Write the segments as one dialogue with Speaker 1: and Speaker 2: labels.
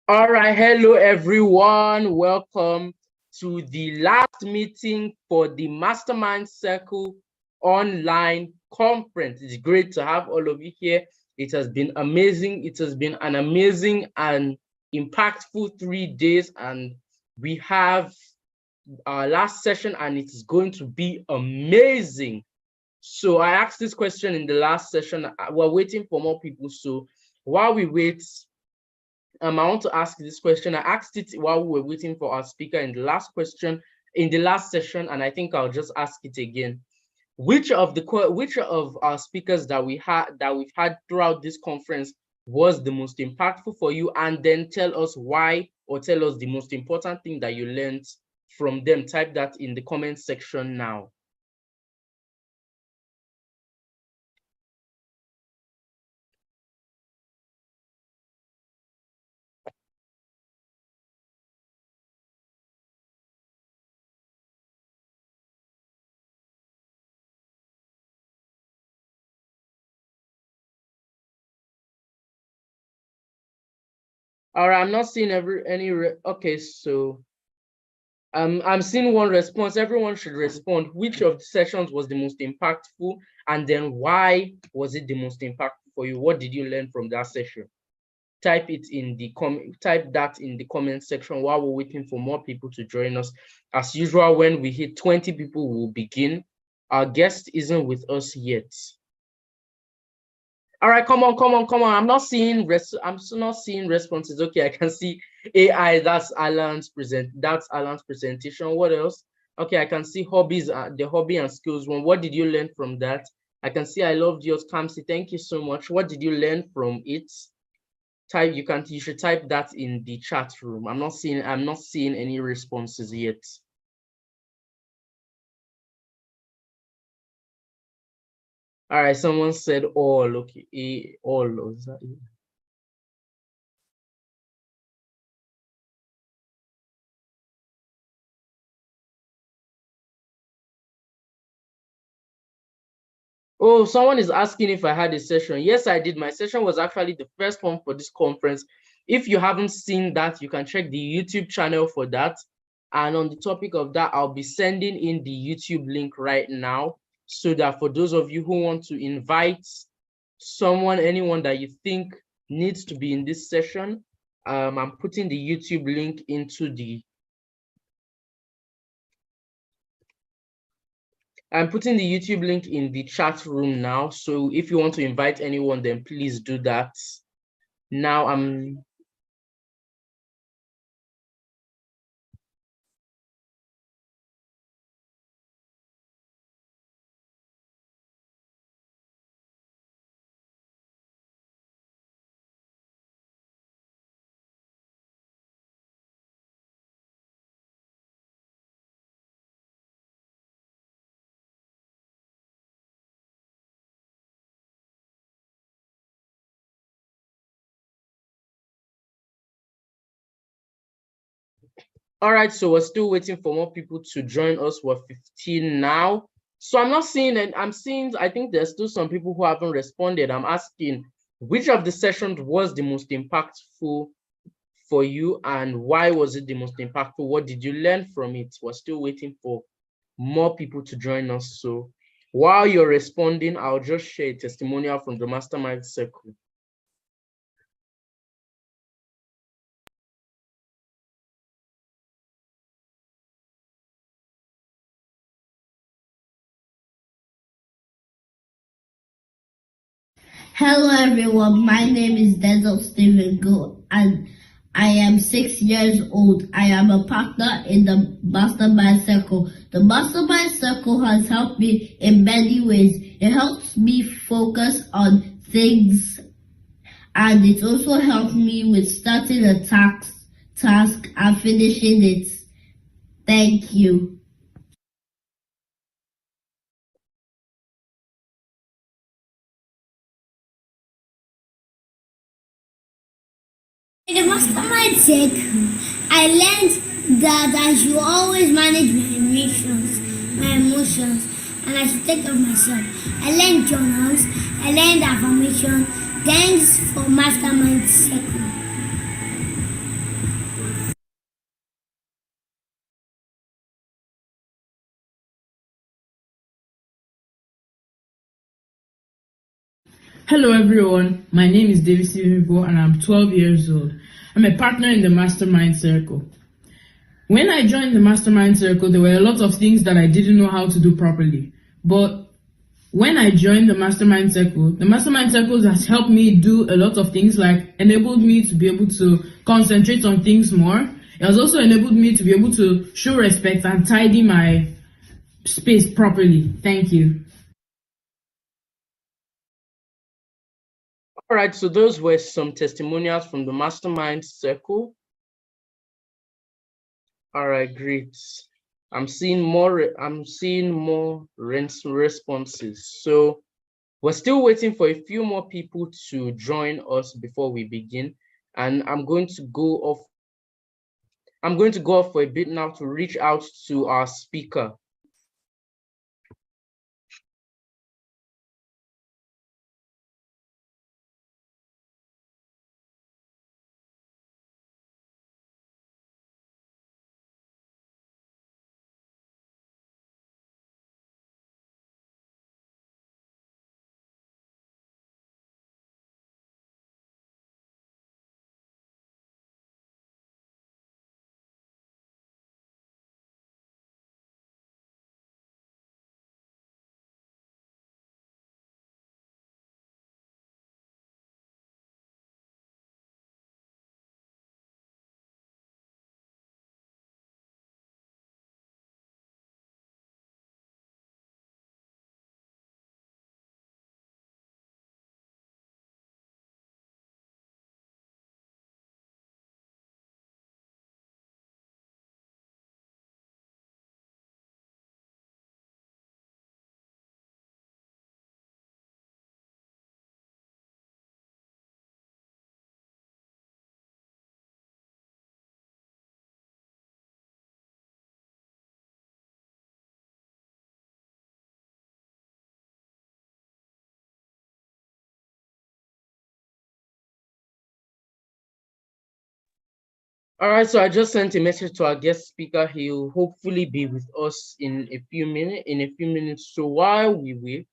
Speaker 1: All right, hello everyone. Welcome to the last meeting for the Mastermind Circle online conference. It's great to have all of you here. It has been amazing. It has been an amazing and impactful 3 days, and we have our last session, and it is going to be amazing. So I asked this question in the last session. We're waiting for more people. So while we wait, I want to ask this question. I asked it while we were waiting for our speaker in the last session, and I think I'll just ask it again. Which of our speakers that we've had throughout this conference was the most impactful for you? And then tell us why, or tell us the most important thing that you learned from them. Type that in the comment section now. All right, I'm not seeing okay, so I'm seeing one response. Everyone should respond. Which of the sessions was the most impactful, and then why was it the most impactful for you? What did you learn from that session? Type that in the comment section while we're waiting for more people to join us. As usual, when we hit 20 people, we'll begin. Our guest isn't with us yet. All right, come on. I'm not seeing responses. Okay, I can see AI. That's Alan's presentation. What else? Okay, I can see hobbies, the hobby and skills one. What did you learn from that? I can see I loved yours, Kamsi. Thank you so much. What did you learn from it? You should type that in the chat room. I'm not seeing any responses yet. All right, someone said all. Okay, all. Is that it? Oh, someone is asking if I had a session. Yes, I did. My session was actually the first one for this conference. If you haven't seen that, you can check the YouTube channel for that. And on the topic of that, I'll be sending in the YouTube link right now, so that for those of you who want to invite anyone that you think needs to be in this session, I'm putting the YouTube link into the YouTube link in the chat room now. So if you want to invite anyone, then please do that. Now all right, so we're still waiting for more people to join us. We're 15 now. So I'm not seeing it. I think there's still some people who haven't responded. I'm asking, which of the sessions was the most impactful for you, and why was it the most impactful? What did you learn from it? We're still waiting for more people to join us. So while you're responding, I'll just share a testimonial from the Mastermind Circle.
Speaker 2: Hello everyone, my name is Denzel Stephen Go and I am 6 years old. I am a partner in the Mastermind Circle. The Mastermind Circle has helped me in many ways. It helps me focus on things, and it also helped me with starting a task and finishing it. Thank you. In the Mastermind Circle, I learned that I should always manage my emotions, and I should take care of myself. I learned journals, I learned affirmation. Thanks for Mastermind Circle.
Speaker 3: Hello everyone, my name is David Stephenbo and I'm 12 years old. I'm a partner in the Mastermind Circle. When I joined the Mastermind Circle, there were a lot of things that I didn't know how to do properly. But when I joined the Mastermind Circle has helped me do a lot of things, like enabled me to be able to concentrate on things more. It has also enabled me to be able to show respect and tidy my space properly. Thank you.
Speaker 1: All right, so those were some testimonials from the Mastermind Circle. All right, great. I'm seeing more responses. So we're still waiting for a few more people to join us before we begin. And I'm going to go off for a bit now to reach out to our speaker. All right, so I just sent a message to our guest speaker. He'll hopefully be with us in a few minutes. So while we wait,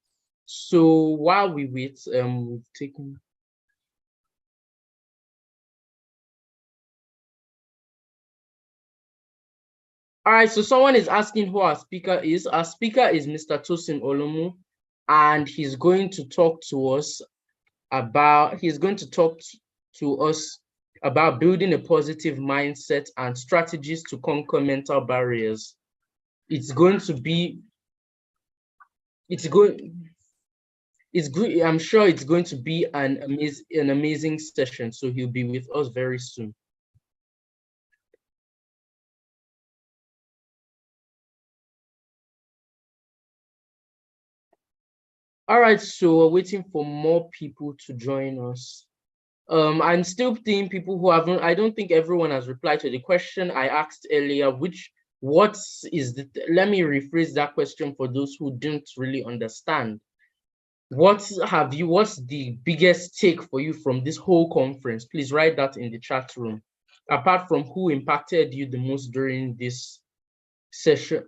Speaker 1: we've taken. All right, so someone is asking who our speaker is. Our speaker is Mr. Tosin Olomu, and he's going to talk to us about building a positive mindset and strategies to conquer mental barriers. I'm sure it's going to be an amazing session. So he'll be with us very soon. All right, so we're waiting for more people to join us. I'm still seeing people who haven't. I don't think everyone has replied to the question I asked earlier, let me rephrase that question for those who didn't really understand. What's the biggest take for you from this whole conference? Please write that in the chat room. Apart from who impacted you the most during this session,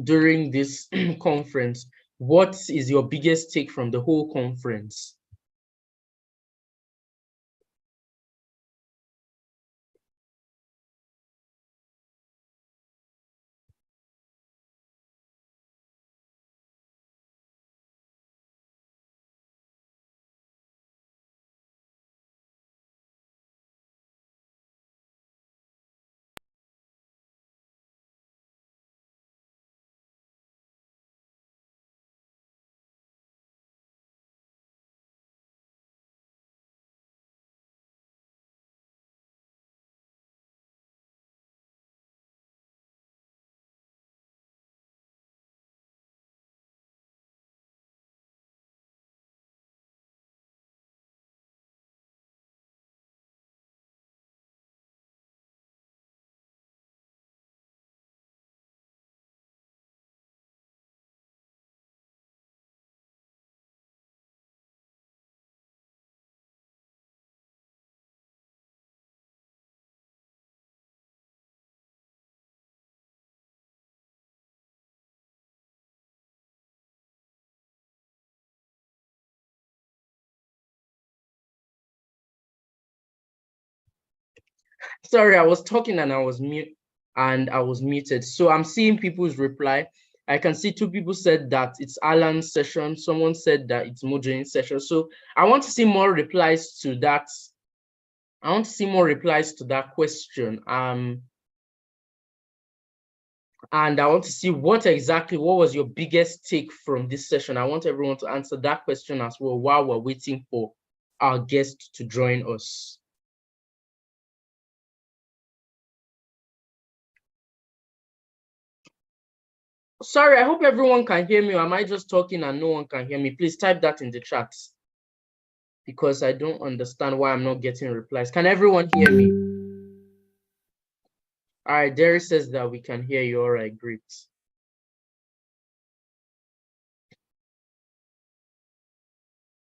Speaker 1: during this conference, what is your biggest take from the whole conference? Sorry, I was talking and I was muted. So I'm seeing people's reply. I can see 2 people said that it's Alan's session. Someone said that it's Mojo's session. So I want to see more replies to that. I want to see more replies to that question. And I want to see what was your biggest take from this session. I want everyone to answer that question as well while we're waiting for our guest to join us. Sorry, I hope everyone can hear me, or am I just talking and no one can hear me? Please type that in the chat, because I don't understand why I'm not getting replies. Can everyone hear me? All right, Derry says that we can hear you. All right, great.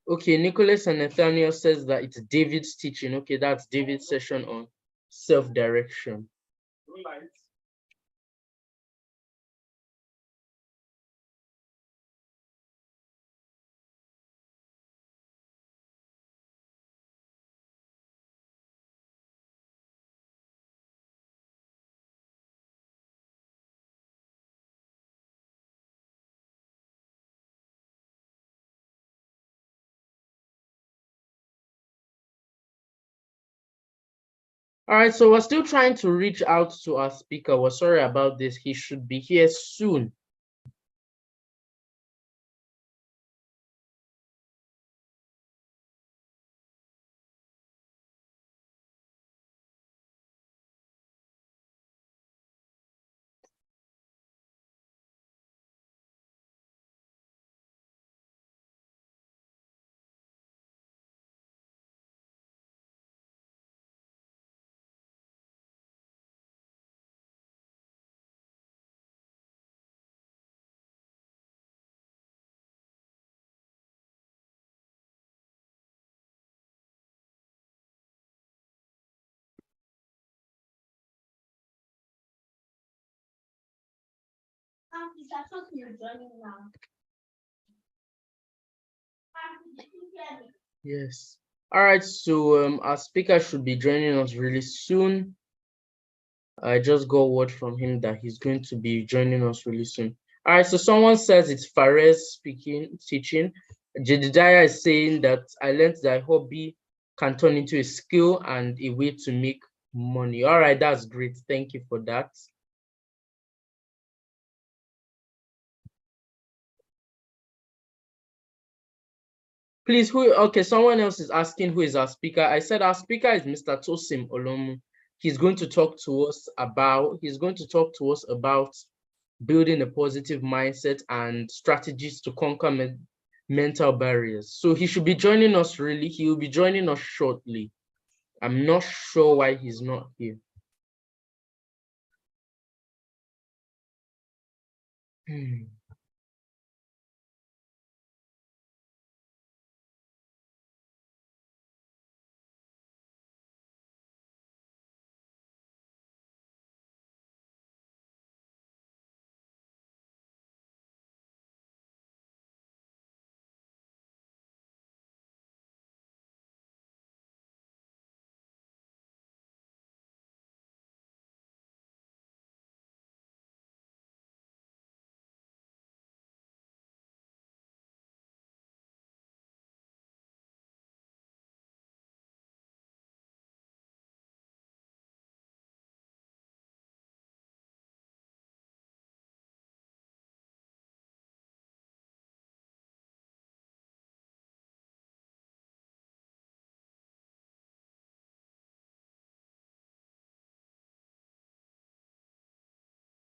Speaker 1: Okay, Nicholas and Nathaniel says that it's David's teaching. Okay, that's David's session on self-direction. All right, so we're still trying to reach out to our speaker. We're sorry about this. He should be here soon. Yes. All right, so our speaker should be joining us really soon. I just got word from him that he's going to be joining us really soon. All right, so someone says it's Fares teaching. Jedediah is saying that I learned that hobby can turn into a skill and a way to make money. All right, that's great. Thank you for that. Please, okay, someone else is asking who is our speaker. I said our speaker is Mr. Tosin Olomu. He's going to talk to us about building a positive mindset and strategies to conquer mental barriers. So he should be joining us he will be joining us shortly. I'm not sure why he's not here.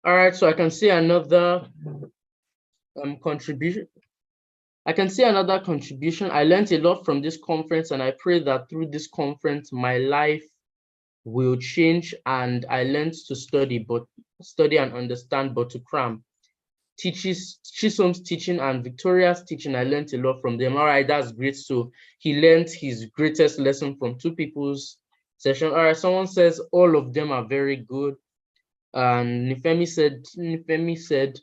Speaker 1: All right, so I can see another contribution. I learned a lot from this conference, and I pray that through this conference, my life will change. And I learned to study and understand, but to cram. Chisholm's teaching and Victoria's teaching, I learned a lot from them. All right, that's great. So he learned his greatest lesson from 2 people's session. All right, someone says all of them are very good. And Nifemi said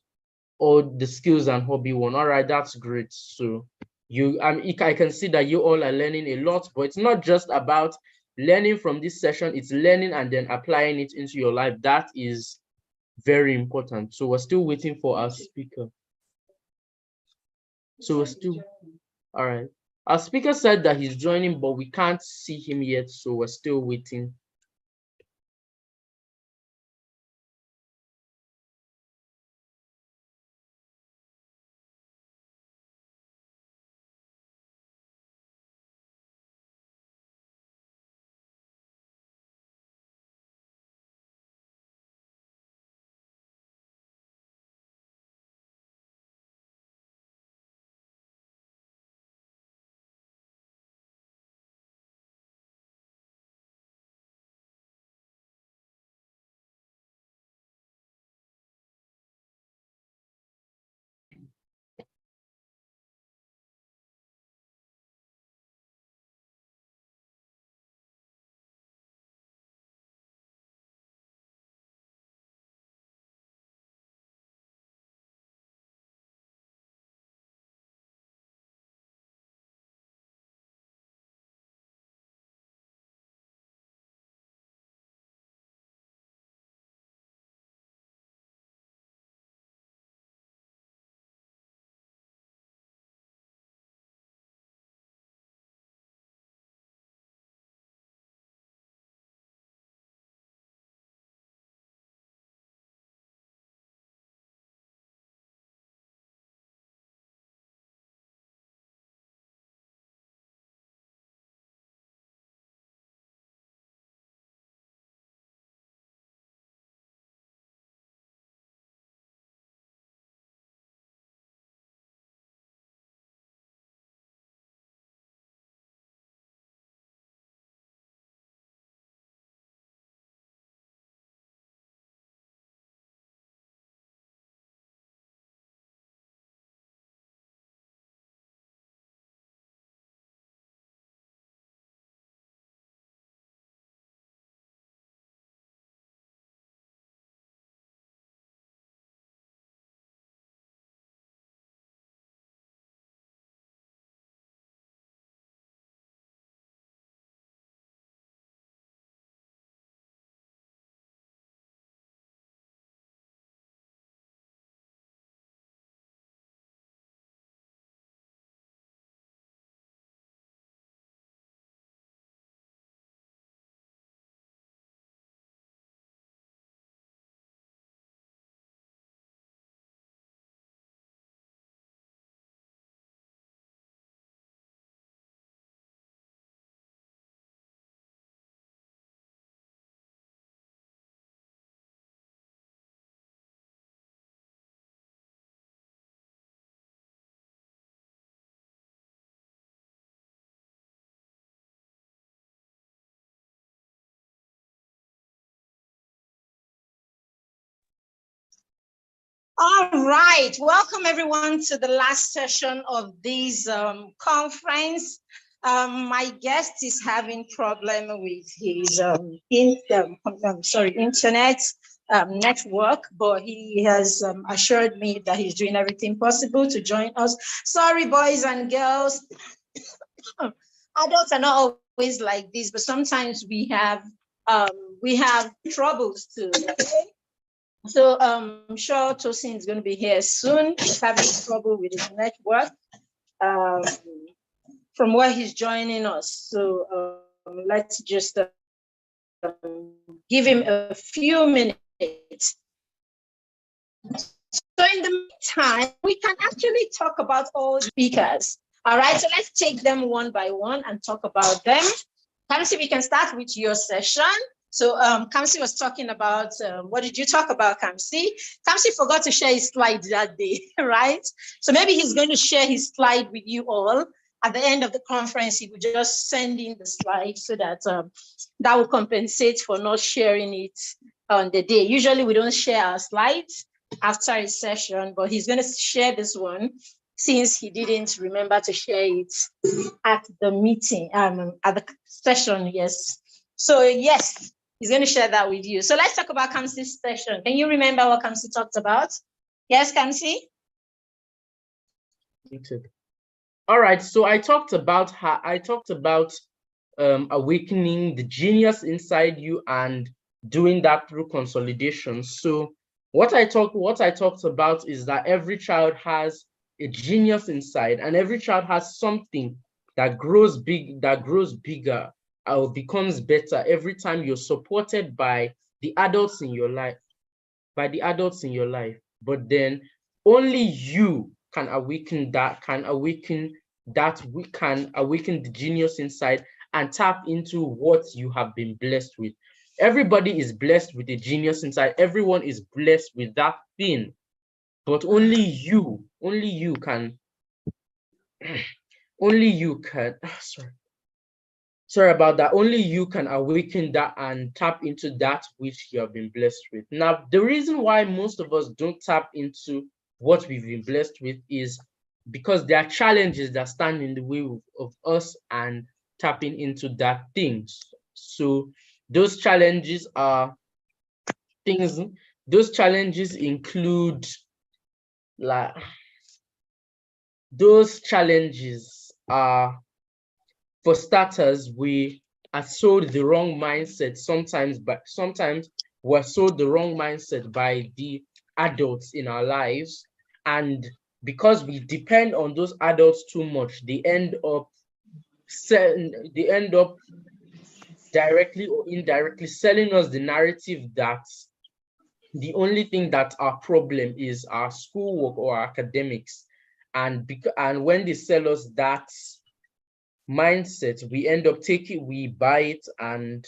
Speaker 1: all the skills and hobby one. All right, that's great. So I can see that you all are learning a lot, but it's not just about learning from this session, it's learning and then applying it into your life. That is very important. So we're still waiting for our speaker. So we're still, all right. Our speaker said that he's joining, but we can't see him yet. So we're still waiting.
Speaker 4: All right, welcome everyone to the last session of this conference. My guest is having problem with his internet network, but he has assured me that he's doing everything possible to join us. Sorry, boys and girls. Adults are not always like this, but sometimes we have troubles too. Okay? So I'm sure Tosin is going to be here soon. He's having trouble with his network from where he's joining us. So let's just give him a few minutes. So in the meantime, we can actually talk about all speakers. All right, so let's take them one by one and talk about them. Kamsi, we can start with your session. So Kamsi was talking about, what did you talk about, Kamsi? Kamsi forgot to share his slide that day, right? So maybe he's going to share his slide with you all. At the end of the conference, he will just send in the slide so that that will compensate for not sharing it on the day. Usually we don't share our slides after his session, but he's going to share this one since he didn't remember to share it at the meeting, at the session, yes. So yes, he's going to share that with you. So let's talk about Kamsi's session. Can you remember what Kamsi talked about? Yes, Kamsi?
Speaker 1: All right, so I talked about awakening the genius inside you and doing that through consolidation. So what I talked about is that every child has a genius inside, and every child has something that grows bigger or becomes better every time you're supported by the adults in your life, But then only you can awaken the genius inside and tap into what you have been blessed with. Everybody is blessed with a genius inside. Everyone is blessed with that thing, but only you can sorry about that. Only you can awaken that and tap into that which you have been blessed with. Now, the reason why most of us don't tap into what we've been blessed with is because there are challenges that stand in the way of us and tapping into that things. So those challenges include like those challenges are, for starters, we are sold the wrong mindset sometimes, but sometimes we're sold the wrong mindset by the adults in our lives. And because we depend on those adults too much, they end up directly or indirectly selling us the narrative that the only thing that our problem is our schoolwork or our academics. And when they sell us that mindset, we end up we buy it, and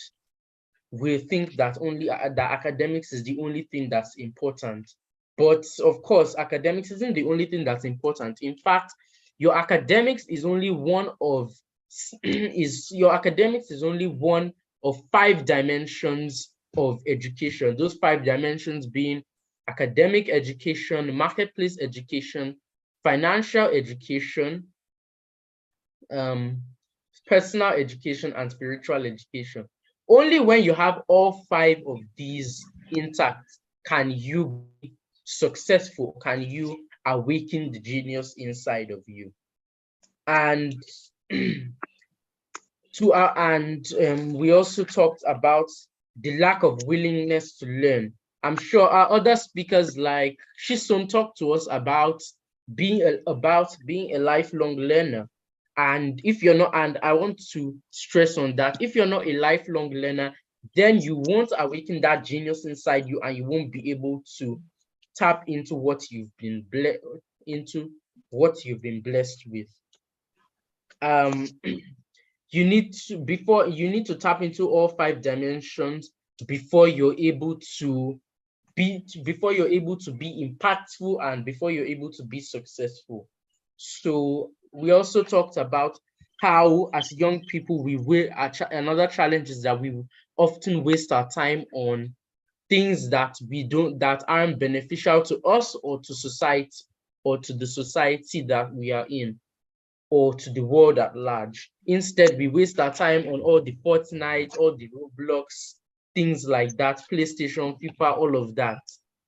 Speaker 1: we think that only that academics is the only thing that's important. But of course, academics isn't the only thing that's important. In fact, your academics is only one of five dimensions of education. Those five dimensions being academic education, marketplace education, financial education, personal education, and spiritual education. Only when you have all five of these intact can you be successful, can you awaken the genius inside of you. And we also talked about the lack of willingness to learn. I'm sure our other speakers like Shison talked to us about being a lifelong learner. And if you're not, and I want to stress on that, if you're not a lifelong learner, then you won't awaken that genius inside you, and you won't be able to tap into what you've been blessed with. You need to tap into all five dimensions before you're able to be impactful and before you're able to be successful. So we also talked about how, as young people, another challenge is that we often waste our time on things that aren't beneficial to us or to society, or to the society that we are in, or to the world at large. Instead, we waste our time on all the Fortnite, all the Roblox, things like that, PlayStation, FIFA, all of that.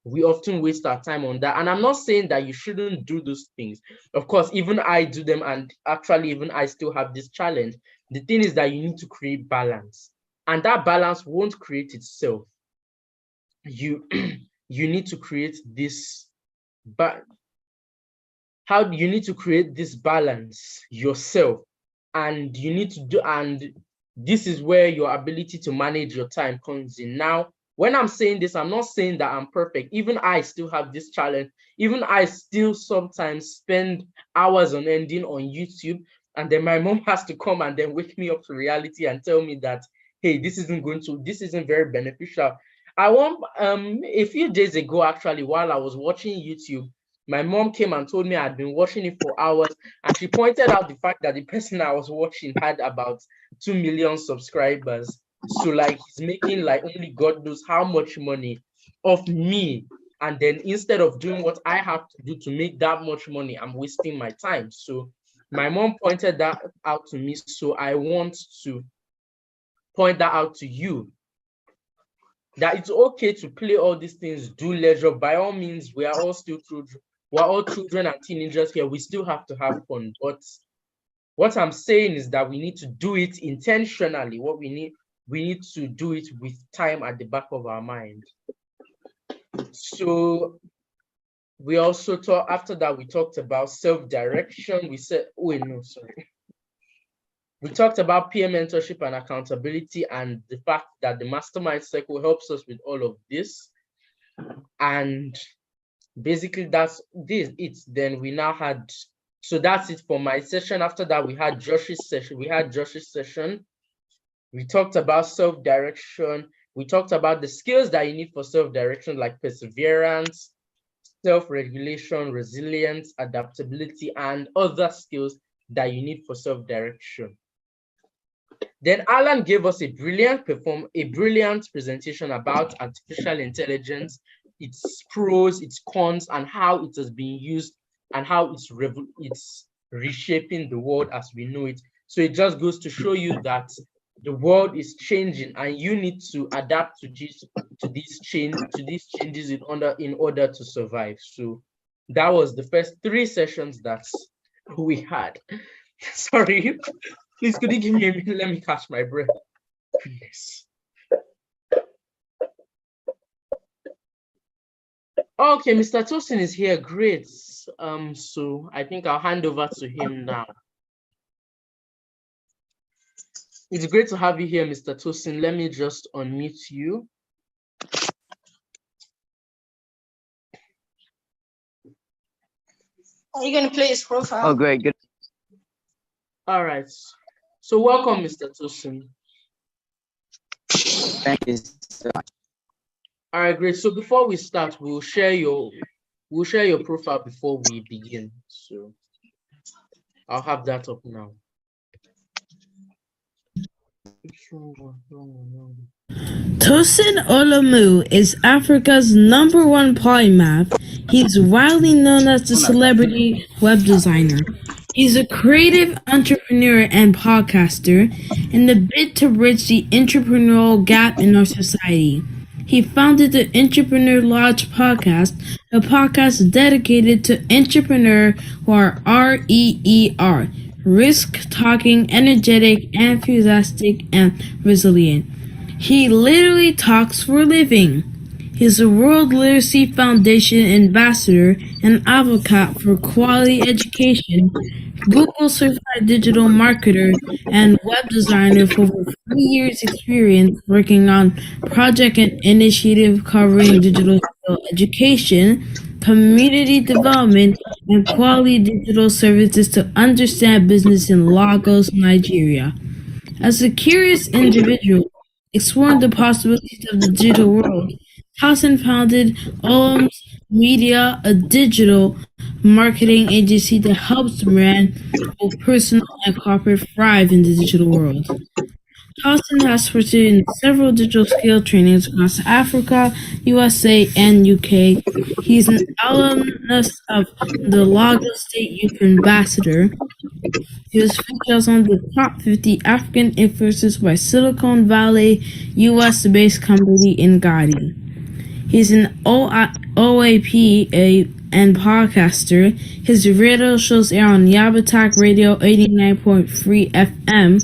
Speaker 1: We often waste our time on that. And I'm not saying that you shouldn't do those things. Of course, even I do them, and actually even I still have this challenge. The thing is that you need to create balance. And that balance won't create itself. You need to create this, but you need to create this balance yourself, and this is where your ability to manage your time comes in. Now, when I'm saying this, I'm not saying that I'm perfect. Even I still have this challenge. Even I still sometimes spend hours on ending on YouTube, and then my mom has to come and then wake me up to reality and tell me that, hey, this isn't very beneficial. A few days ago, actually, while I was watching YouTube, my mom came and told me I'd been watching it for hours, and she pointed out the fact that the person I was watching had about 2 million subscribers. So like, he's making like only God knows how much money off me. And then instead of doing what I have to do to make that much money, I'm wasting my time. So my mom pointed that out to me. So I want to point that out to you, that it's okay to play all these things, do leisure. By all means, we are all still children. We're all children and teenagers here. We still have to have fun, but What I'm saying is that we need to do it intentionally. We need to do it with time at the back of our mind. So we also talked, after that, we talked about self-direction. We said, we talked about peer mentorship and accountability and the fact that the Mastermind Circle helps us with all of this. And basically that's it. Then we now had, so that's it for my session. After that, we had Josh's session. We talked about self-direction. We talked about the skills that you need for self-direction, like perseverance, self-regulation, resilience, adaptability, and other skills that you need for self-direction. Then Alan gave us a brilliant presentation about artificial intelligence, its pros, its cons, and how it has been used and how it's reshaping the world as we know it. So it just goes to show you that the world is changing and you need to adapt to these changes in order to survive. So that was the first 3 sessions that we had. Sorry, please could you give me a minute? Let me catch my breath. Goodness. Okay, Mr. Tosin is here. Great. So I think I'll hand over to him now. It's great to have you here, Mr. Tosin. Let me just unmute you.
Speaker 4: Are you going to play his profile?
Speaker 5: Oh, great. Good.
Speaker 1: All right. So welcome, Mr. Tosin.
Speaker 5: Thank you so much.
Speaker 1: All right, great. So before we start, we'll share your profile before we begin. So I'll have that up now.
Speaker 3: Tosin Olomu is Africa's #1 polymath. He's widely known as the celebrity web designer. He's a creative entrepreneur and podcaster in the bid to bridge the entrepreneurial gap in our society. He founded the Entrepreneur Lodge podcast, a podcast dedicated to entrepreneurs who are REER, risk-taking, energetic, enthusiastic, and resilient. He literally talks for a living. He's a World Literacy Foundation ambassador and advocate for quality education, Google certified digital marketer, and web designer with over 3 years experience working on project and initiative covering digital education, community development, and quality digital services to understand business in Lagos, Nigeria. As a curious individual, exploring the possibilities of the digital world, Tosin founded Olomu-Media, a digital marketing agency that helps brands, both personal and corporate, thrive in the digital world. Tosin has participated in several digital skill trainings across Africa, USA, and UK. He's an alumnus of the Lagos State Youth Ambassador. He was featured on the top 50 African influencers by Silicon Valley, US-based company Ngadi. He's an OAP and podcaster. His radio shows air on Yabatak Radio 89.3 FM,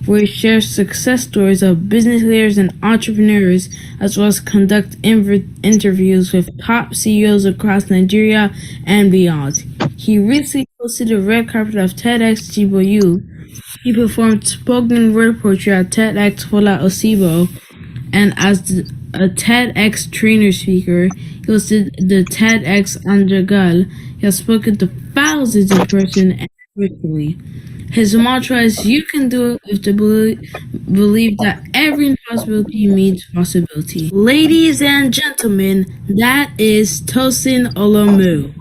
Speaker 3: where he shares success stories of business leaders and entrepreneurs, as well as conduct interviews with top CEOs across Nigeria and beyond. He recently hosted the red carpet of TEDx Chiboyu. He performed spoken word poetry at TEDx Fola Osibo, and as a TEDx trainer speaker, he hosted the TEDx Anjagal. He has spoken to thousands in person and virtually. His mantra is, "You can do it with the belief that every impossibility means possibility." Ladies and gentlemen, that is Tosin Olomu.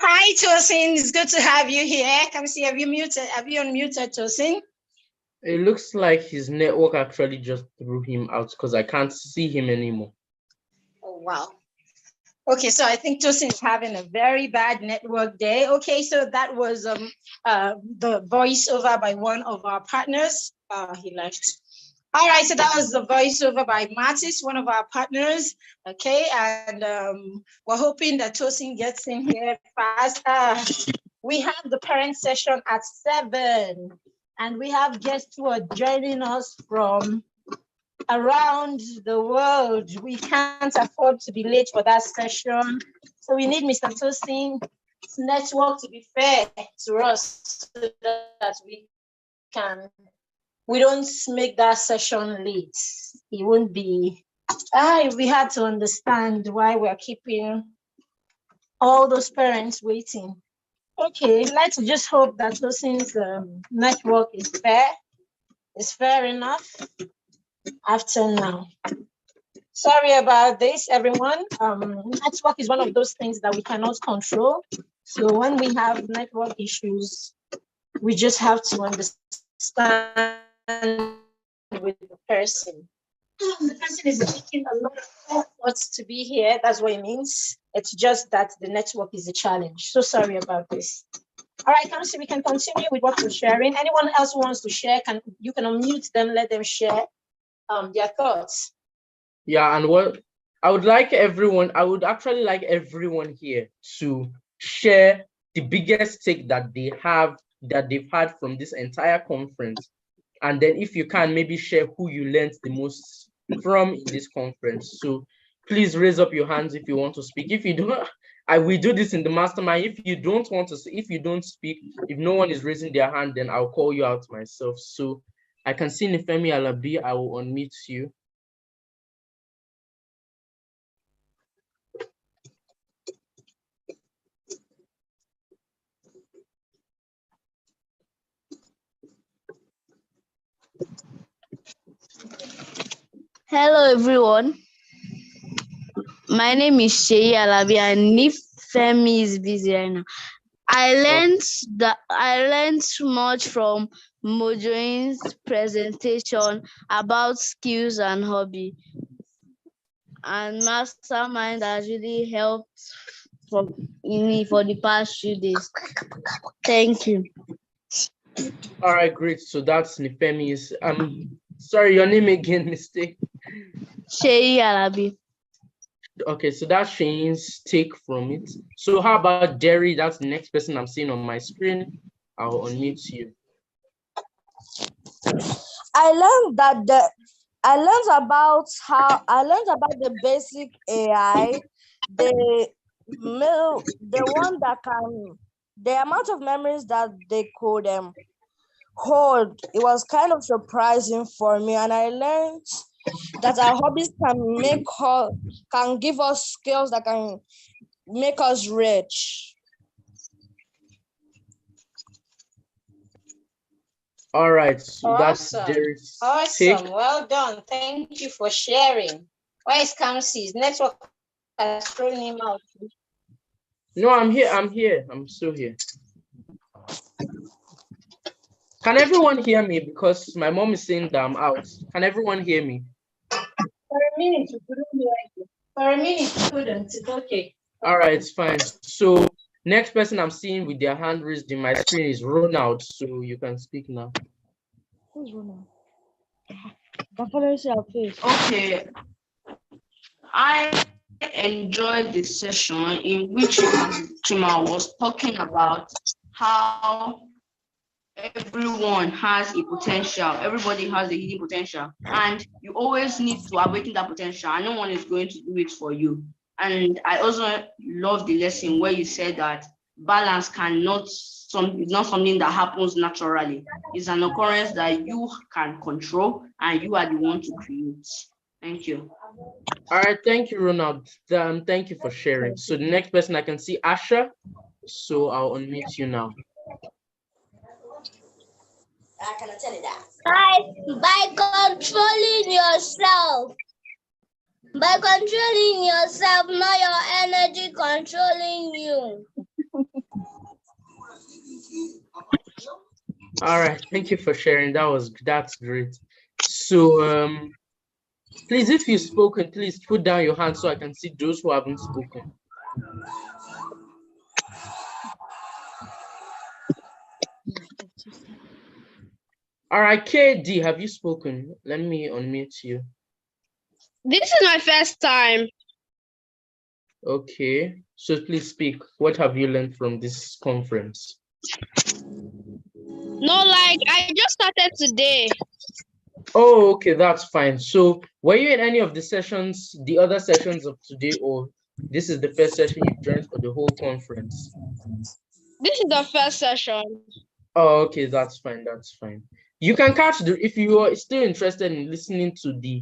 Speaker 4: Hi, Tosin. It's good to have you here. Come see, have you unmuted, Tosin?
Speaker 1: It looks like his network actually just threw him out because I can't see him anymore.
Speaker 4: Oh, wow. Okay, so I think Tosin is having a very bad network day. Okay, so that was the voiceover by one of our partners. He left. All right, so that was the voiceover by Martis, one of our partners. Okay, and we're hoping that Tosin gets in here fast. We have the parent session at 7, and we have guests who are joining us from around the world. We can't afford to be late for that session, so we need Mr. Tosin's network to be fair to us so that we don't make that session late. It won't be, we had to understand why we're keeping all those parents waiting. Okay, let's just hope that Tosin's network is fair enough after now. Sorry about this, everyone. Network is one of those things that we cannot control. So when we have network issues, we just have to understand with the person. The person is making a lot of efforts to be here. That's what it means. It's just that the network is a challenge. So sorry about this. All right, Kamsi, we can continue with what we're sharing. Anyone else who wants to share, you can unmute them, let them share their thoughts.
Speaker 1: Yeah, and what I would actually like everyone here to share the biggest take that they've had from this entire conference. And then if you can, maybe share who you learned the most from in this conference. So please raise up your hands if you want to speak. If you don't, we do this in the mastermind. If you don't speak, if no one is raising their hand, then I'll call you out myself. So I can see Nifemi Alabi. I will unmute you.
Speaker 5: Hello everyone. My name is Sheyi Alabi, and if Femi is busy right now, I learned much from Mojoin's presentation about skills and hobby, and Mastermind has really helped me for the past few days. Thank you.
Speaker 1: All right, great. So that's Nifemi's. Sorry, your name again, mistake.
Speaker 5: Sheyi Alabi.
Speaker 1: Okay, so that's Shane's take from it. So how about Jerry? That's the next person I'm seeing on my screen. I'll unmute you.
Speaker 6: I learned about the basic AI, the one that the amount of memories that they could hold. It was kind of surprising for me, and I learned that our hobbies can give us skills that can make us rich.
Speaker 1: All right, so
Speaker 4: awesome.
Speaker 1: That's Jerry's
Speaker 4: awesome.
Speaker 1: take.
Speaker 4: Well done. Thank you for sharing. Where is Kamsi's network has thrown him out?
Speaker 1: No, I'm here. I'm still here. Can everyone hear me? Because my mom is saying that I'm out. Can everyone hear me?
Speaker 4: For a minute, you couldn't hear you. For a minute, you couldn't. It's okay.
Speaker 1: All right, it's fine. So next person I'm seeing with their hand raised in my screen is Ronald. So you can speak now.
Speaker 6: Who's Ronald? That follows your face.
Speaker 7: Okay. I enjoyed the session in which Chima was talking about how everyone has a potential. Everybody has a hidden potential, and you always need to awaken that potential, and no one is going to do it for you. And I also love the lesson where you said that balance is not something that happens naturally. It's an occurrence that you can control, and you are the one to create. Thank you.
Speaker 1: All right, thank you, Ronald. Thank you for sharing. So the next person I can see, Asha. So I'll unmute you now.
Speaker 6: Can I tell you that?
Speaker 2: By controlling yourself. By controlling yourself, not your energy controlling you.
Speaker 1: All right, thank you for sharing. That's great. So please, if you've spoken, please put down your hand so I can see those who haven't spoken. All right, KD, have you spoken? Let me unmute you.
Speaker 5: This is my first time.
Speaker 1: Okay, so please speak. What have you learned from this conference?
Speaker 5: No, like I just started today.
Speaker 1: Oh, okay, that's fine. So were you in any of the sessions, the other sessions of today, or this is the first session you've joined for the whole conference?
Speaker 5: This is the first session.
Speaker 1: Oh, okay, that's fine. That's fine. You can catch if you are still interested in listening to the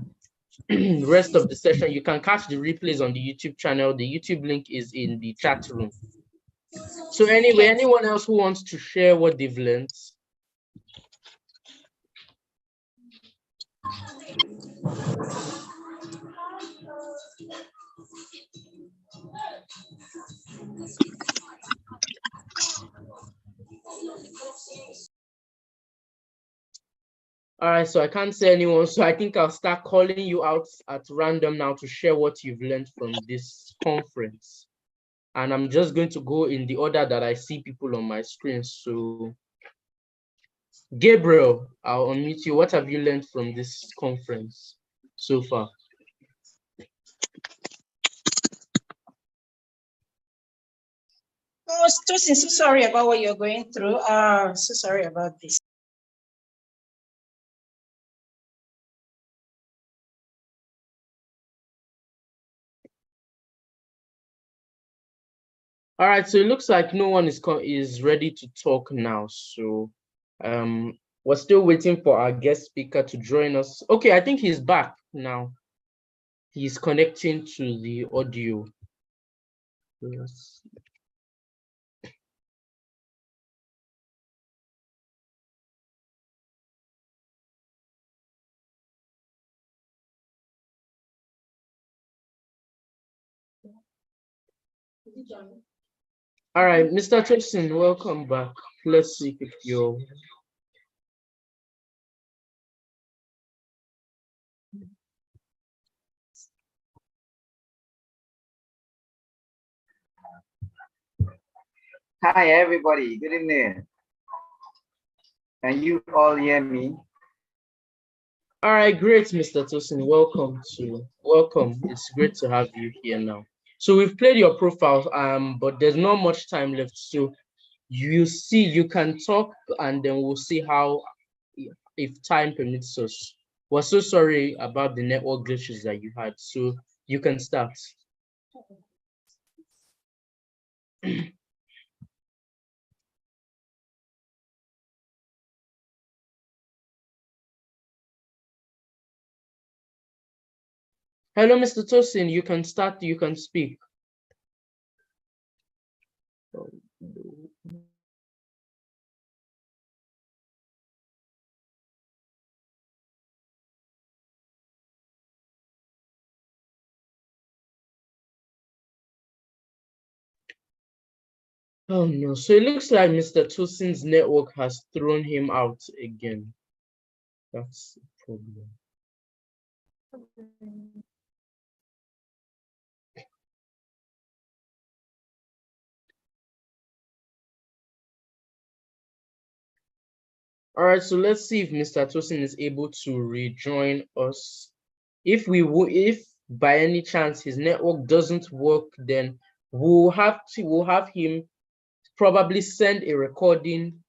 Speaker 1: rest of the session, you can catch the replays on the YouTube channel. The YouTube link is in the chat room. So anyway, anyone else who wants to share what they've learned? All right, so I can't say anyone, so I think I'll start calling you out at random now to share what you've learned from this conference. And I'm just going to go in the order that I see people on my screen. So Gabriel, I'll unmute you. What have you learned from this conference so far?
Speaker 4: Oh, Tosin, so sorry about what you're going through. So sorry about this.
Speaker 1: All right, so it looks like no one is ready to talk now. So we're still waiting for our guest speaker to join us. Okay, I think he's back now. He's connecting to the audio. Yes. All right, Mr. Tosin, welcome back. Let's see if you're.
Speaker 8: Hi, everybody. Good evening. Can you all hear me?
Speaker 1: All right, great, Mr. Tosin. Welcome. It's great to have you here now. So we've played your profile, but there's not much time left. So you can talk, and then we'll see how, if time permits us. We're so sorry about the network glitches that you had. So you can start. Hello, Mr. Tosin. You can start. You can speak. Oh no, so it looks like Mr. Tosin's network has thrown him out again. That's the problem. All right, so let's see if Mr. Tosin is able to rejoin us. If by any chance his network doesn't work, then we'll have him probably send a recording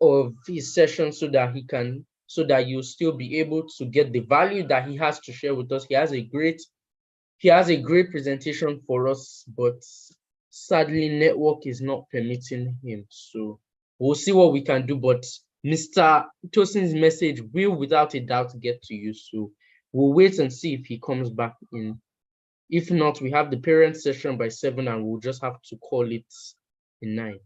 Speaker 1: of his session so that you'll still be able to get the value that he has to share with us. He has a great presentation for us, but sadly network is not permitting him. So we'll see what we can do, but Mr. Tosin's message will without a doubt get to you. So we'll wait and see if he comes back in. If not, we have the parent session by 7 and we'll just have to call it a night.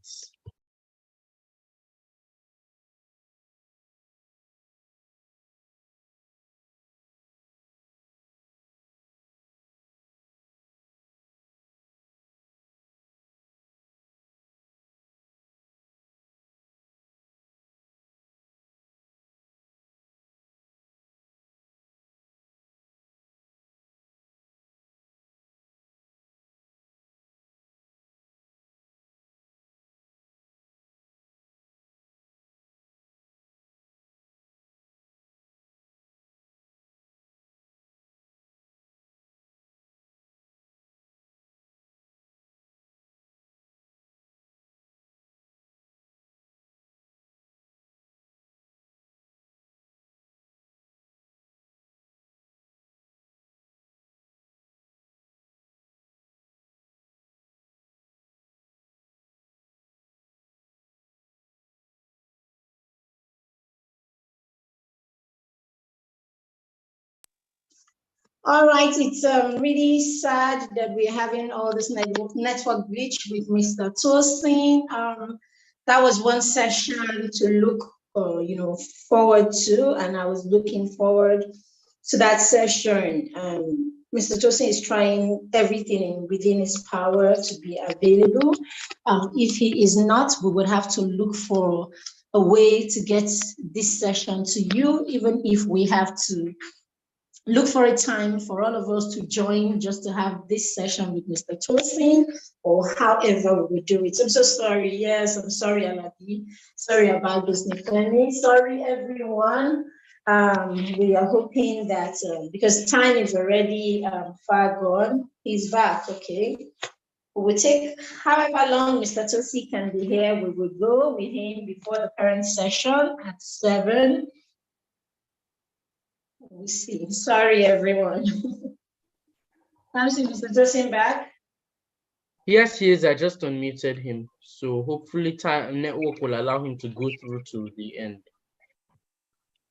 Speaker 4: All right, it's really sad that we're having all this network glitch with Mr. Tosin. That was one session to look, forward to, and I was looking forward to that session. Mr. Tosin is trying everything within his power to be available. If he is not, we would have to look for a way to get this session to you, even if we have to look for a time for all of us to join just to have this session with Mr. Tosin, or however we do it. I'm so sorry. Yes, I'm sorry, Alabi. Sorry about this, Nifemi. Sorry, everyone. We are hoping that because time is already far gone, he's back. Okay. We will take however long Mr. Tosi can be here. We will go with him before the parent session at 7. We see. Sorry, everyone. I'm seeing Mr. Tosin back.
Speaker 1: Yes, he is. I just unmuted him. So hopefully time network will allow him to go through to the end.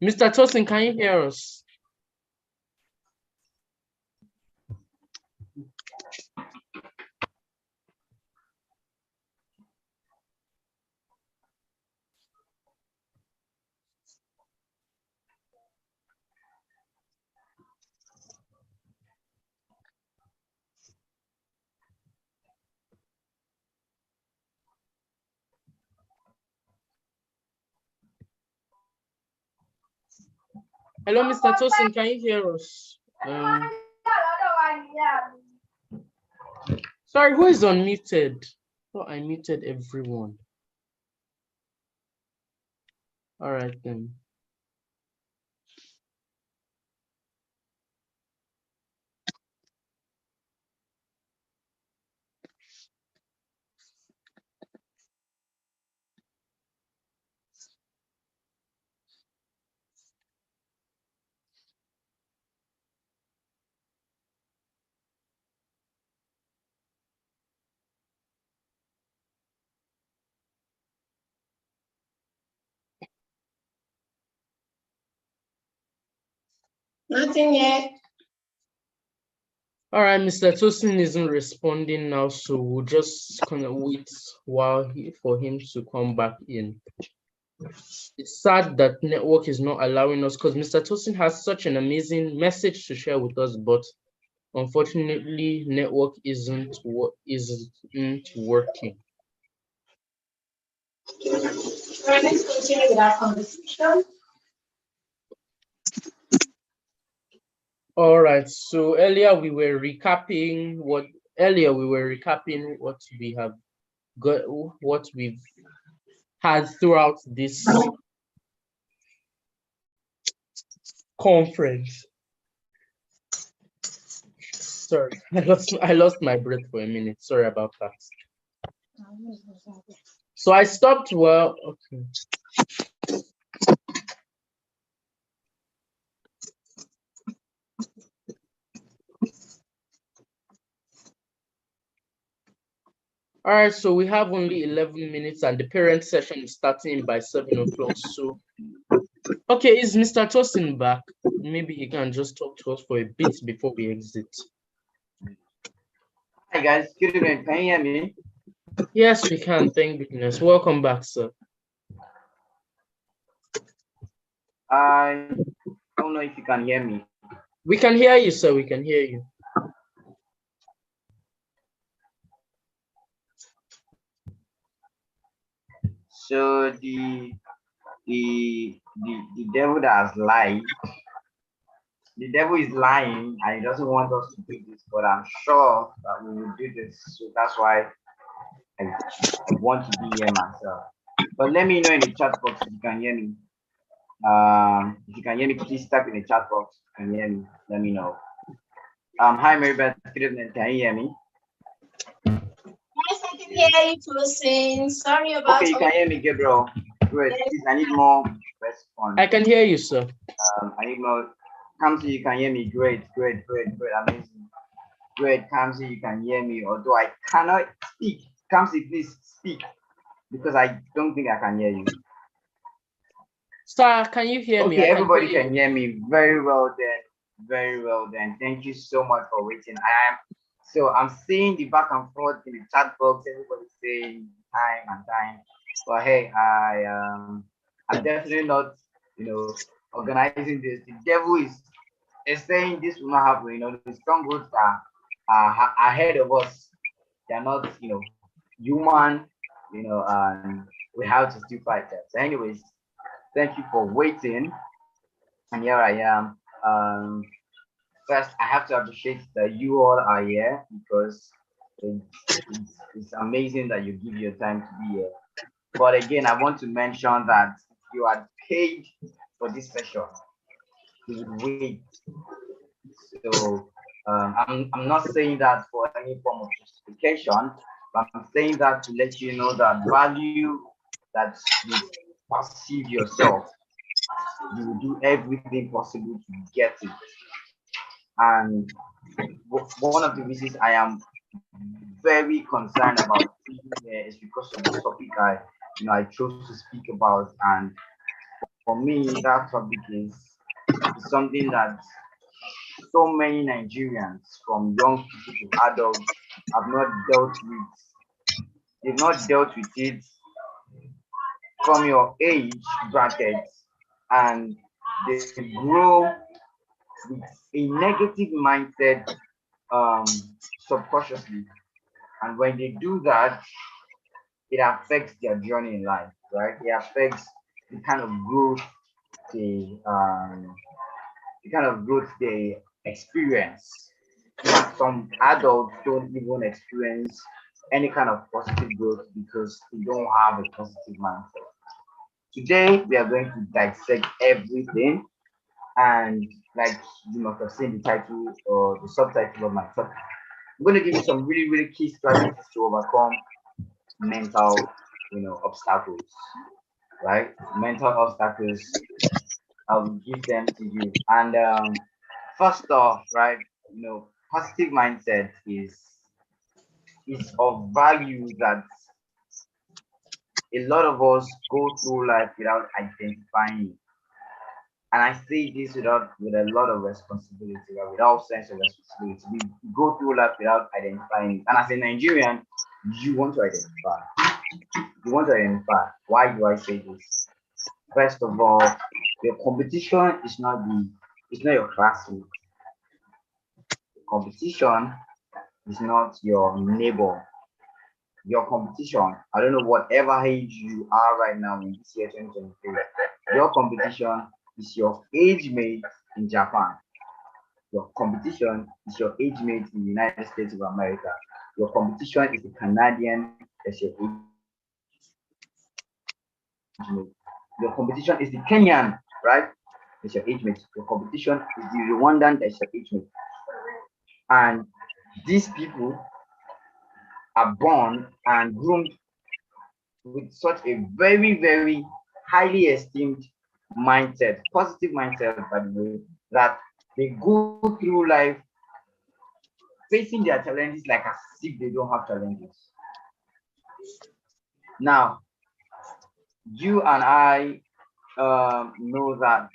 Speaker 1: Mr. Tosin, can you hear us? Hello, Mr. Tosin, can you hear us? Sorry, who is unmuted? Oh, I muted everyone. All right then.
Speaker 4: Nothing yet.
Speaker 1: All right, Mr. Tosin isn't responding now, so we'll just kind of wait for him to come back in. It's sad that network is not allowing us, because Mr. Tosin has such an amazing message to share with us, but unfortunately, network isn't working.
Speaker 4: All right, let's continue with our conversation.
Speaker 1: All right. So earlier we were recapping what we have got, what we've had throughout this conference. Sorry, I lost my breath for a minute. Sorry about that. So I stopped. Well, okay. All right, so we have only 11 minutes and the parent session is starting by 7 o'clock. So, okay, is Mr. Tosin back? Maybe he can just talk to us for a bit before we exit.
Speaker 8: Hi guys, good evening. Can you hear me?
Speaker 1: Yes, we can. Thank goodness. Welcome back, sir.
Speaker 8: I don't know if you can hear me.
Speaker 1: We can hear you, sir. We can hear you.
Speaker 8: So the devil that has lied, the devil is lying and he doesn't want us to do this, but I'm sure that we will do this. So that's why I want to be here myself. But let me know in the chat box if you can hear me. If you can hear me, please type in the chat box. If you can hear me, let me know. Hi Marybeth, good evening. Can you hear me?
Speaker 4: Yes, I can hear you, Tosin. Sorry about.
Speaker 8: Okay, you can hear me, Gabriel. Great. Please, I need more response.
Speaker 1: I can hear you, sir.
Speaker 8: I need more. Kamsi, you can hear me. Great, amazing. Great, Kamsi, you can hear me. Although I cannot speak. Kamsi, please speak, because I don't think I can hear you.
Speaker 1: Sir, can you hear me?
Speaker 8: Okay, everybody can hear me very well then. Very well then. Thank you so much for waiting. I'm seeing the back and forth in the chat box, everybody saying time and time. But hey, I'm definitely not, organizing this. The devil is saying this will not happen. The strongholds are ahead of us. They're not, human, and we have to still fight that. So, anyways, thank you for waiting. And here I am. First, I have to appreciate that you all are here because it's amazing that you give your time to be here. But again, I want to mention that you are paid for this session. You would wait. So I'm not saying that for any form of justification, but I'm saying that to let you know that value that you perceive yourself, you will do everything possible to get it. And one of the reasons I am very concerned about being here is because of the topic I chose to speak about. And for me, that topic is something that so many Nigerians, from young people to adults, have not dealt with. They've not dealt with it from your age bracket, and they grow with a negative mindset subconsciously. And when they do that, it affects their journey in life, right? It affects the kind of growth they experience. In fact, some adults don't even experience any kind of positive growth because they don't have a positive mindset. Today, we are going to dissect everything, and like you must have seen the title or the subtitle of my topic, I'm going to give you some really, really key strategies to overcome mental, obstacles, right? Mental obstacles. I'll give them to you. And first off, right, positive mindset is of value that a lot of us go through life without identifying it. And I say this with a lot of responsibility, right? Without sense of responsibility. We go through life without identifying it. And as a Nigerian, you want to identify. You want to identify. Why do I say this? First of all, your competition is not your classmate. Competition is not your neighbor. Your competition, I don't know whatever age you are right now in this year 2023, your competition is your age mate in Japan. Your competition is your age mate in the United States of America. Your competition is the Canadian that's your age mate. Your competition is the Kenyan, right? That's your age mate. Your competition is the Rwandan that's your age mate. And these people are born and groomed with such a very, very highly esteemed mindset, positive mindset, by the way, that they go through life facing their challenges like as if they don't have challenges. Now, you and I know that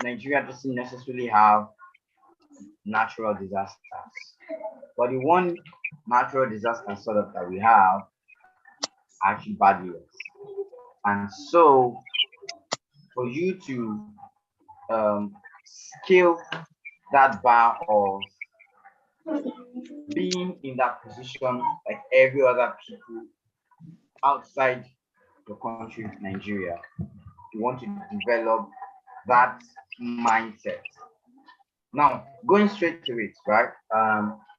Speaker 8: Nigeria doesn't necessarily have natural disasters, but the one natural disaster sort of that we have are actually bad years. And so, for you to scale that bar of being in that position like every other people outside the country, Nigeria, you want to develop that mindset. Now, going straight to it, right?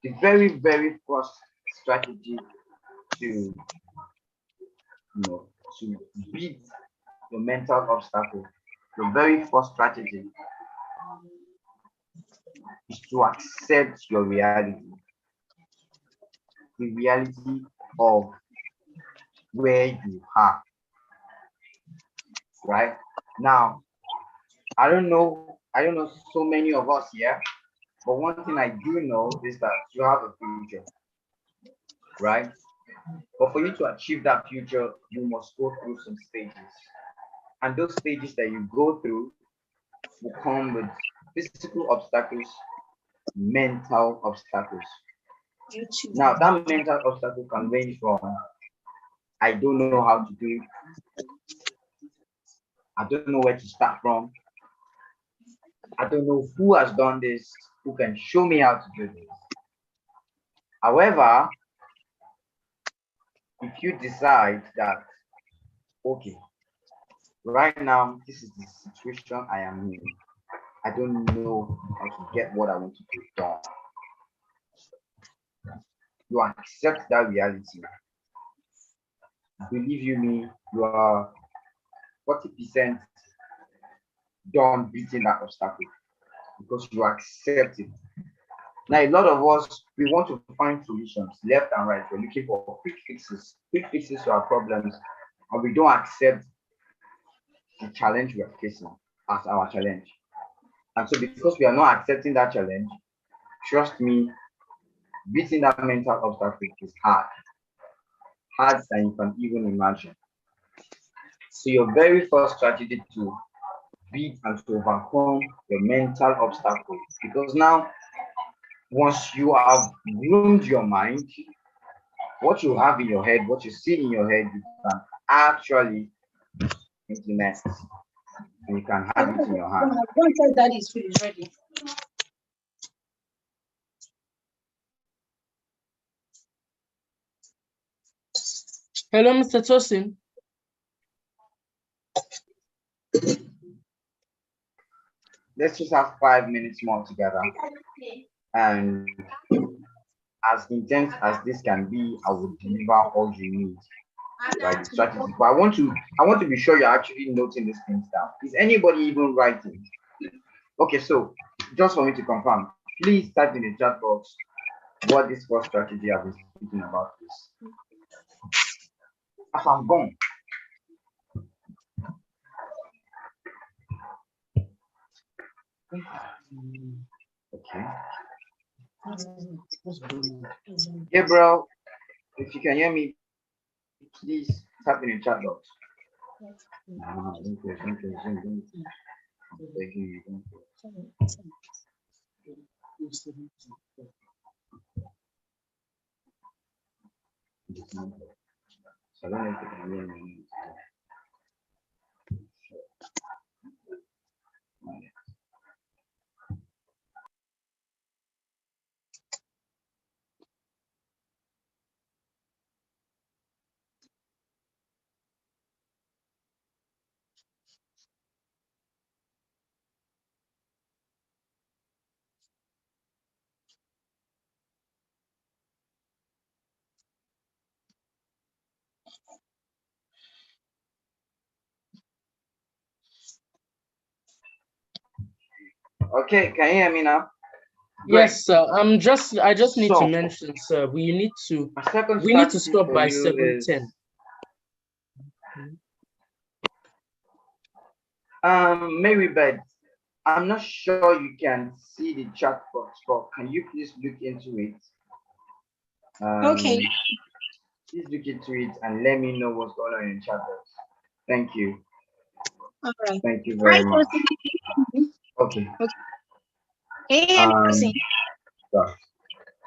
Speaker 8: The very, very first strategy to to beat the mental obstacle, the very first strategy is to accept your reality, the reality of where you are. Right now, I don't know so many of us here, but one thing I do know is that you have a future, right? But for you to achieve that future, you must go through some stages. And those stages that you go through will come with physical obstacles, mental obstacles. Now, that mental obstacle can range from I don't know how to do it, I don't know where to start from, I don't know who has done this, who can show me how to do this. However, if you decide that, okay, right now, this is the situation I am in, I don't know how to get what I want to do done. You accept that reality. Believe you me, you are 40% done beating that obstacle because you accept it. Now, a lot of us, we want to find solutions left and right. We're looking for quick fixes to our problems, and we don't accept the challenge we are facing as our challenge. And so, because we are not accepting that challenge, trust me, beating that mental obstacle is hard than you can even imagine. So, your very first strategy to beat and to overcome your mental obstacle, because now, once you have groomed your mind, what you have in your head, what you see in your head, you can actually implement, and you can have it in your hand.
Speaker 4: That is ready.
Speaker 1: Hello, Mr. Tosin.
Speaker 8: Let's just have 5 minutes more together. And as intense as this can be, I will deliver all you need. Right, strategy. But I want to be sure you're actually noting these things down. Is anybody even writing? Okay, so just for me to confirm, please type in the chat box what this first strategy I've been speaking about is. As I'm gone. Okay. Gabriel, if you can hear me, please type in the chat box. Okay, can you hear me now?
Speaker 1: Yes, sir. I just need to mention, sir, we need to stop by 7:10.
Speaker 8: Marybeth, I'm not sure you can see the chat box, but can you please look into it?
Speaker 4: Okay.
Speaker 8: Please look into it and let me know what's going on in the chat box. Thank you.
Speaker 4: All right.
Speaker 8: Thank you very much. Okay.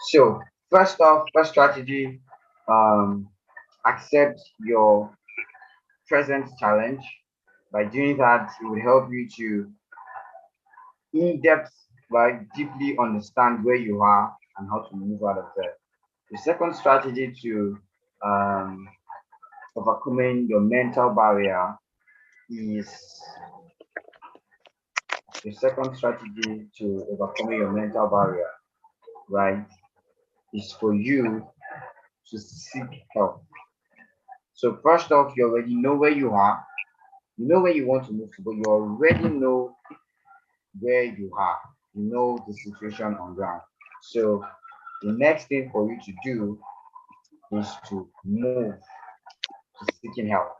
Speaker 8: So first off, first strategy, accept your present challenge. By doing that, it will help you to in-depth, right, deeply understand where you are and how to move out of there. The second strategy to overcoming your mental barrier is right, is for you to seek help. So first off, you already know where you are, you know where you want to move to, but you already know where you are, you know the situation on ground. So the next thing for you to do is to move to seeking help.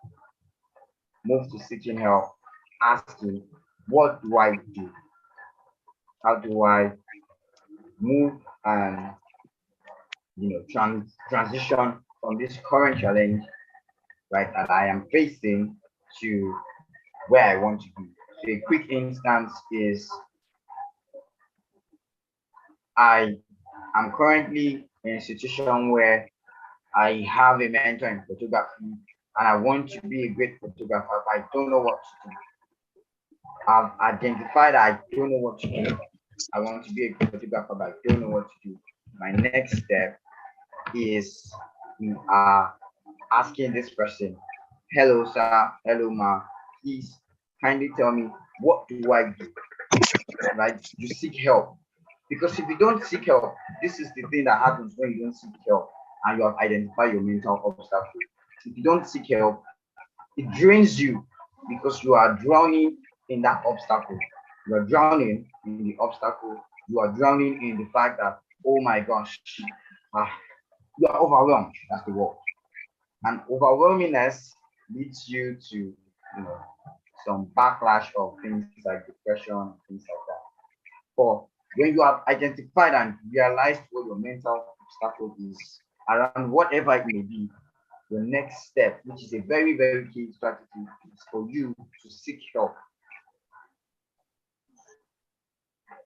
Speaker 8: Move to seeking help, asking, what do I do? How do I move and transition from this current challenge, right, that I am facing to where I want to be? So a quick instance is I am currently in a situation where I have a mentor in photography and I want to be a great photographer, but I don't know what to do. I've identified I don't know what to do. I want to be a great photographer, but I don't know what to do. My next step is we are asking this person, hello sir, hello ma, please kindly tell me what do I do? Right? You seek help. Because if you don't seek help, this is the thing that happens when you don't seek help and you have identified your mental obstacle. If you don't seek help, it drains you because you are drowning in that obstacle. You are drowning in the obstacle. You are drowning in the fact that, oh my gosh, you are overwhelmed. That's the word. And overwhelmingness leads you to, some backlash of things like depression, things like that. But when you have identified and realized what your mental obstacle is around whatever it may be, the next step, which is a very, very key strategy, is for you to seek help.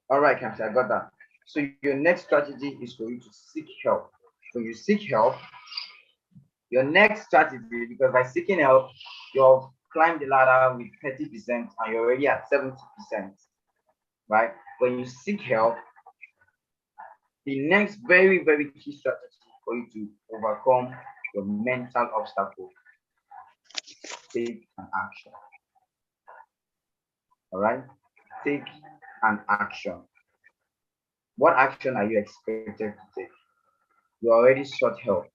Speaker 8: All right, Kamsi, I got that. So your next strategy is for you to seek help. When you seek help, your next strategy, because by seeking help, you've climbed the ladder with 30% and you're already at 70%, right? When you seek help, the next very, very key strategy for you to overcome your mental obstacle, take an action. All right? Take an action. What action are you expected to take? You already sought help.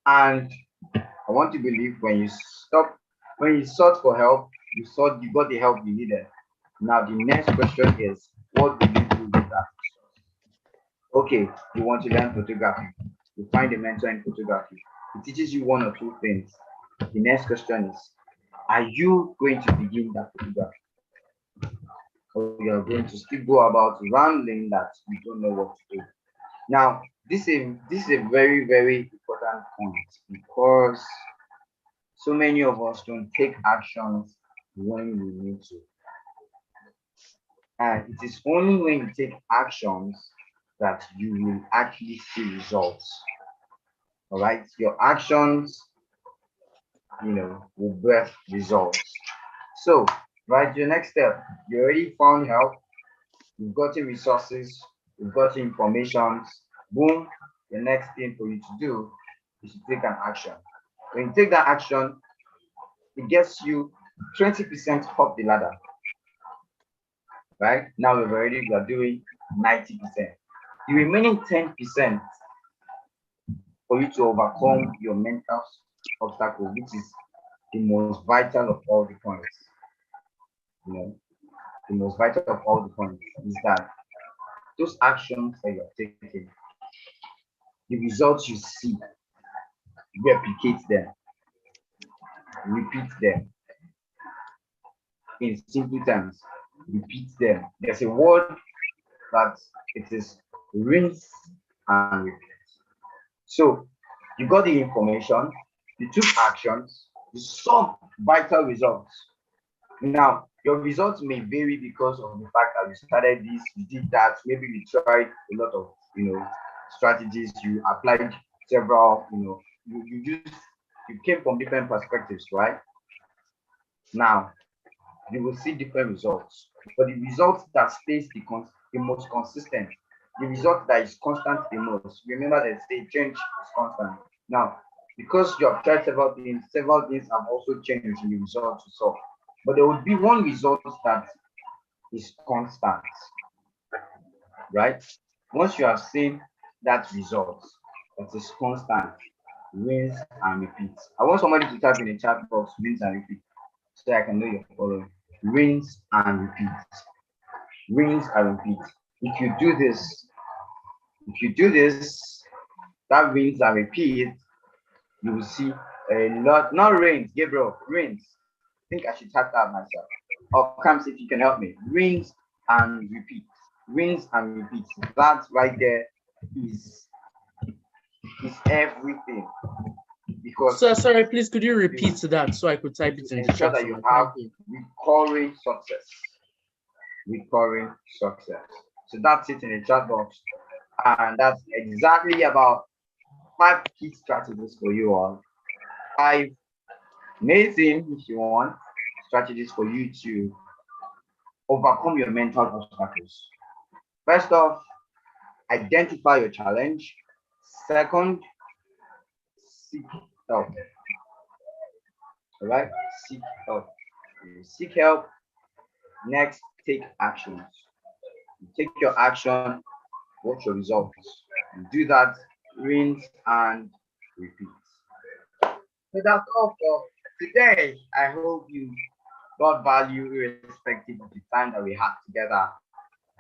Speaker 8: And I want to believe when you sought for help, you got the help you needed. Now the next question is, what do you do with that? Okay, you want to learn photography. You find a mentor in photography. It teaches you one or two things. The next question is, are you going to begin that photography? Or you are going to still go about rambling that you don't know what to do? Now, this is a very, very important point because so many of us don't take actions when we need to. And it is only when you take actions that you will actually see results. All right, your actions, will birth results. So, right, your next step, you already found help, you've gotten resources, you've gotten information. Boom, the next thing for you to do is to take an action. When you take that action, it gets you 20% up the ladder. Right now, we are doing 90%. The remaining 10% for you to overcome your mental obstacle, which is the most vital of all the points. The most vital of all the points is that those actions that you're taking, the results you see, replicate them, repeat them. In simple terms, repeat them. There's a word that it is rinse and repeat. So you got the information, you took actions, you saw vital results. Now, your results may vary because of the fact that you started this, you did that, maybe you tried a lot of, strategies, you applied several, you came from different perspectives, right? Now, you will see different results, but the results that stays the most consistent, the result that is constant the most, remember that say change is constant. Now, because you have tried several things have also changed in the results you saw, but there would be one result that is constant, right? Once you have seen that result that is constant, rinse and repeat. I want somebody to type in the chat box, rinse and repeat, so I can know you're following. Rinse and repeat. Rinse and repeat. If you do this, that rinse and repeat, you will see a lot. Not rinse, Gabriel, rinse. I think I should type that myself. Or Kamsi, if you can help me. Rinse and repeat. Rinse and repeat. That right there is everything. Because
Speaker 1: sorry, please could you repeat that so I could type it in the chat?
Speaker 8: That you have recurring success. Recurring success. So that's it in the chat box. And that's exactly about 5 key strategies for you all. 5 amazing, if you want, strategies for you to overcome your mental obstacles. First off, identify your challenge. Second, seek help. All right, seek help. Seek help. Next, take actions. You take your action, watch your results. You do that, rinse and repeat. So that's all for today. I hope you got value irrespective of the time that we had together.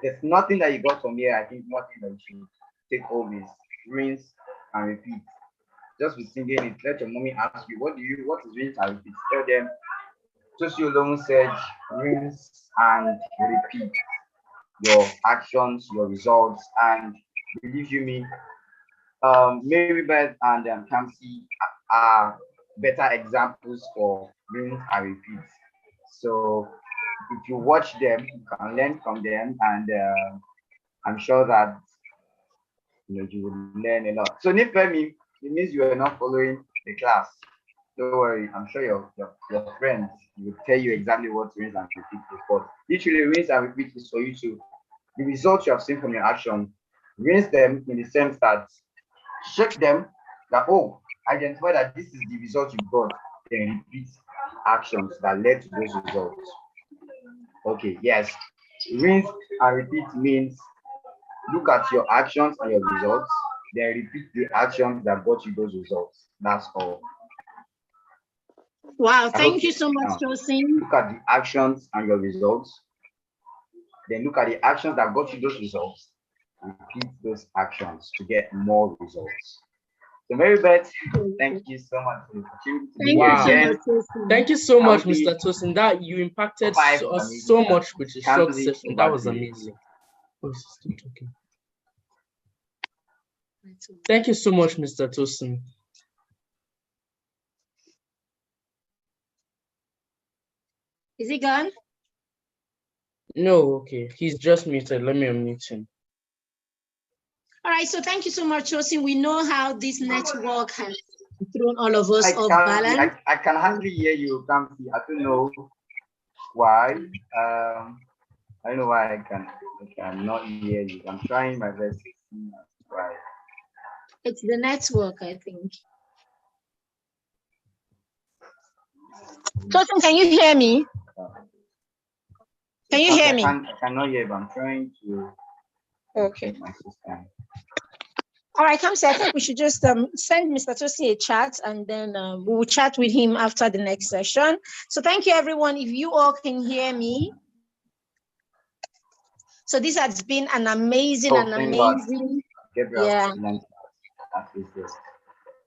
Speaker 8: There's nothing that you got from here. I think one thing that you should take home is rinse and repeat. Just be singing it. Let your mommy ask you, what is rinse and repeat? Tell them, just you alone said, rinse and repeat your actions, your results, and believe you me, Mary Beth and Kamsi are better examples for rinse and repeat. So if you watch them, you can learn from them, and I'm sure that you will learn a lot. So Nifemi, it means you are not following the class. Don't worry, I'm sure your friends will tell you exactly what rinse and repeat is for. Literally, rinse and repeat is for you to the results you have seen from your action, rinse them in the sense that check them that identify that this is the result you got, then repeat actions that led to those results. Okay, yes. Rinse and repeat means look at your actions and your results, then repeat the actions that got you those results. That's all.
Speaker 4: Wow, thank you so much, Tosin.
Speaker 8: Look at the actions and your results, then look at the actions that got you those results, repeat those actions to get more results. So Mary Beth, thank you so much for the opportunity.
Speaker 1: Thank you so much, Mr. Tosin. That you impacted us so much with the short session. That was amazing. Still talking. Thank you so much, Mr. Tosin.
Speaker 4: Is he gone?
Speaker 1: No, okay. He's just muted. Let me unmute him.
Speaker 4: All right, so thank you so much, Tosin. We know how this network has thrown all of us off balance.
Speaker 8: I can hardly hear you, Kamsi. I don't know why. I don't know why I cannot hear you. I'm trying my best to see why.
Speaker 4: It's the network, I think. Tosin, can you hear me? Can you hear me?
Speaker 8: I cannot hear, but I'm trying to.
Speaker 4: Okay.
Speaker 8: My system.
Speaker 4: All right, Kamsi, I think we should just send Mr. Tosin a chat, and then we will chat with him after the next session. So thank you, everyone. If you all can hear me. So this has been an amazing,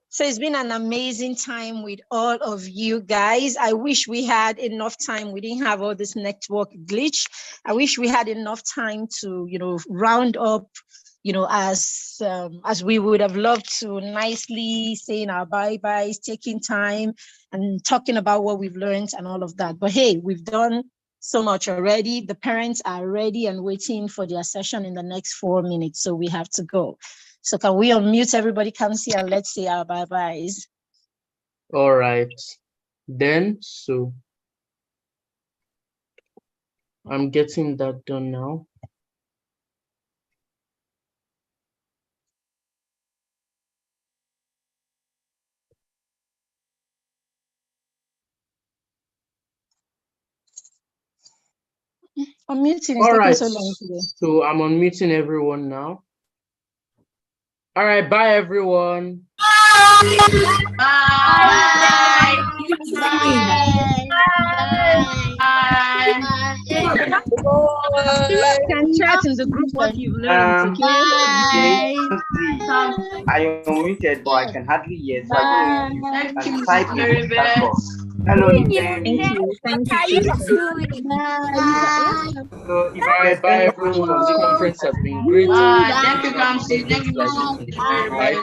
Speaker 4: So it's been an amazing time with all of you guys. I wish we had enough time. We didn't have all this network glitch. I wish we had enough time to, round up, as we would have loved to, nicely saying our bye-byes, taking time and talking about what we've learned and all of that. But hey, we've done so much already. The parents are ready and waiting for their session in the next 4 minutes. So we have to go. So can we unmute everybody, Kamsi, and let's say our bye-byes.
Speaker 1: All right. Then, so I'm getting that done now.
Speaker 4: Unmuting.
Speaker 1: All right. So I'm unmuting everyone now. All right, bye everyone.
Speaker 7: Bye.
Speaker 4: Bye. You can chat in the group what you've learned.
Speaker 8: I am muted, but I can hardly hear. So I can type in the chat box. Hello,
Speaker 4: thank you. Thank you.
Speaker 8: So
Speaker 1: bye everyone. The conference has been great.
Speaker 7: Bye. Thank you, Kamsi. Thank you.
Speaker 1: Bye.